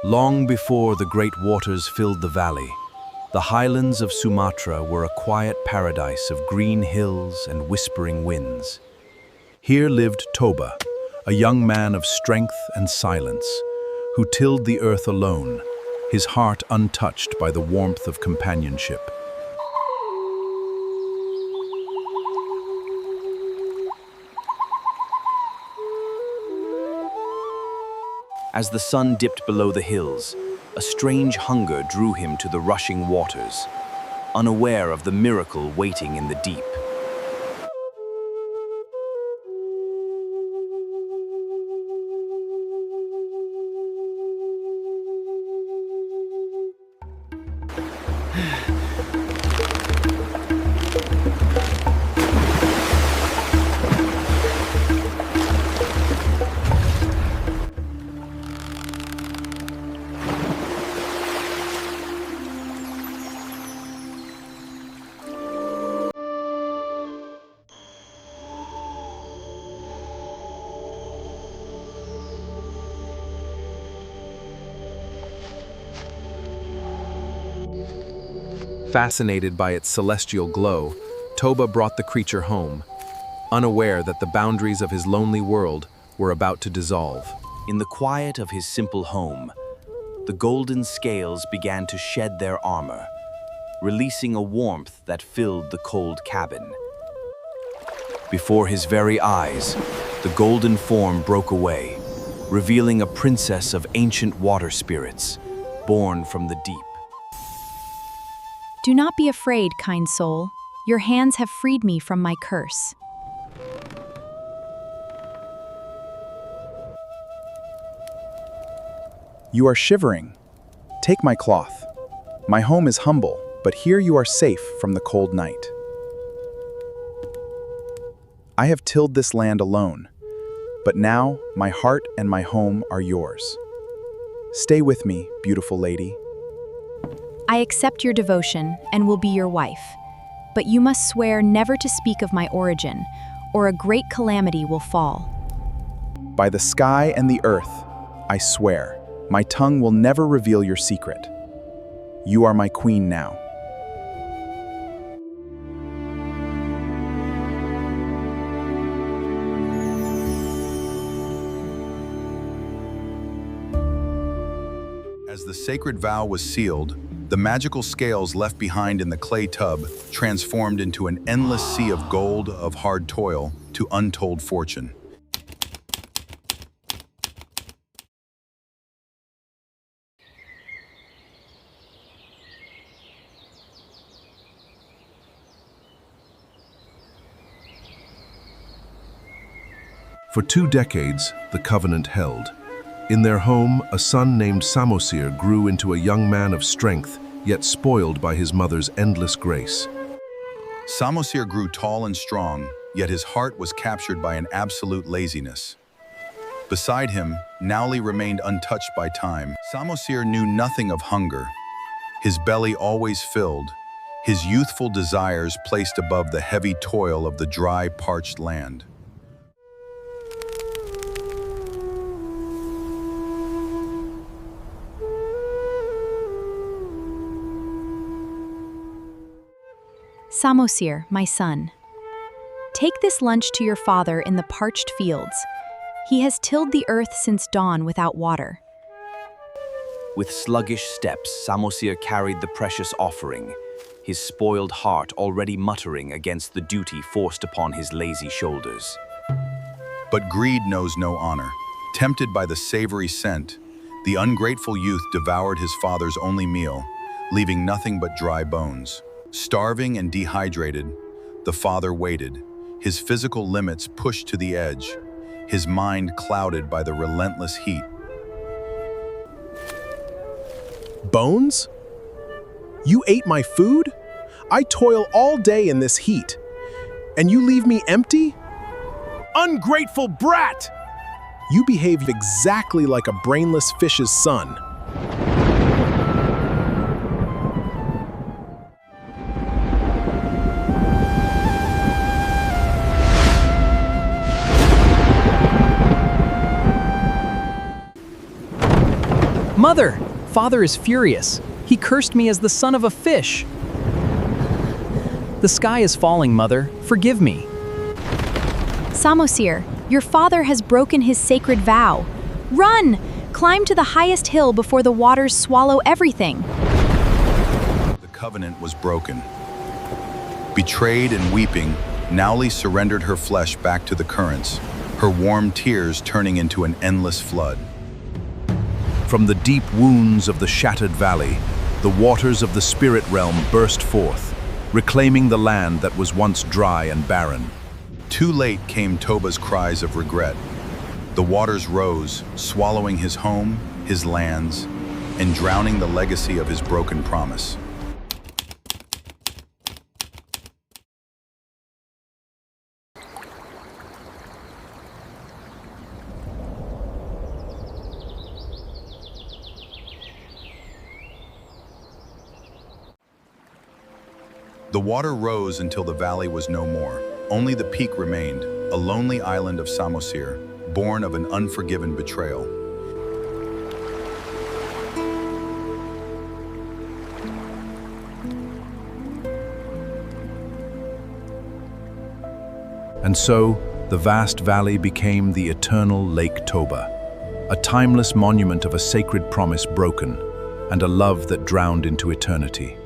Long before the great waters filled the valley, the highlands of Sumatra were a quiet paradise of green hills and whispering winds. Here lived Toba, a young man of strength and silence, who tilled the earth alone, his heart untouched by the warmth of companionship. As the sun dipped below the hills, a strange hunger drew him to the rushing waters, unaware of the miracle waiting in the deep. Fascinated by its celestial glow, Toba brought the creature home, unaware that the boundaries of his lonely world were about to dissolve. In the quiet of his simple home, the golden scales began to shed their armor, releasing a warmth that filled the cold cabin. Before his very eyes, the golden form broke away, revealing a princess of ancient water spirits, born from the deep. Do not be afraid, kind soul. Your hands have freed me from my curse. You are shivering. Take my cloth. My home is humble, but here you are safe from the cold night. I have tilled this land alone, but now my heart and my home are yours. Stay with me, beautiful lady. I accept your devotion and will be your wife, but you must swear never to speak of my origin, or a great calamity will fall. By the sky and the earth, I swear, my tongue will never reveal your secret. You are my queen now. As the sacred vow was sealed, the magical scales left behind in the clay tub transformed into an endless sea of gold, of hard toil, to untold fortune. For 2 decades, the covenant held. In their home, a son named Samosir grew into a young man of strength, yet spoiled by his mother's endless grace. Samosir grew tall and strong, yet his heart was captured by an absolute laziness. Beside him, Nauli remained untouched by time. Samosir knew nothing of hunger. His belly always filled, his youthful desires placed above the heavy toil of the dry, parched land. Samosir, my son. Take this lunch to your father in the parched fields. He has tilled the earth since dawn without water. With sluggish steps, Samosir carried the precious offering, his spoiled heart already muttering against the duty forced upon his lazy shoulders. But greed knows no honor. Tempted by the savory scent, the ungrateful youth devoured his father's only meal, leaving nothing but dry bones. Starving and dehydrated, the father waited, his physical limits pushed to the edge, his mind clouded by the relentless heat. Bones? You ate my food? I toil all day in this heat, and you leave me empty? Ungrateful brat! You behave exactly like a brainless fish's son. Mother! Father is furious. He cursed me as the son of a fish. The sky is falling, Mother. Forgive me. Samosir, your father has broken his sacred vow. Run! Climb to the highest hill before the waters swallow everything. The covenant was broken. Betrayed and weeping, Nauli surrendered her flesh back to the currents, her warm tears turning into an endless flood. From the deep wounds of the shattered valley, the waters of the spirit realm burst forth, reclaiming the land that was once dry and barren. Too late came Toba's cries of regret. The waters rose, swallowing his home, his lands, and drowning the legacy of his broken promise. The water rose until the valley was no more. Only the peak remained, a lonely island of Samosir, born of an unforgiven betrayal. And so, the vast valley became the eternal Lake Toba, a timeless monument of a sacred promise broken, and a love that drowned into eternity.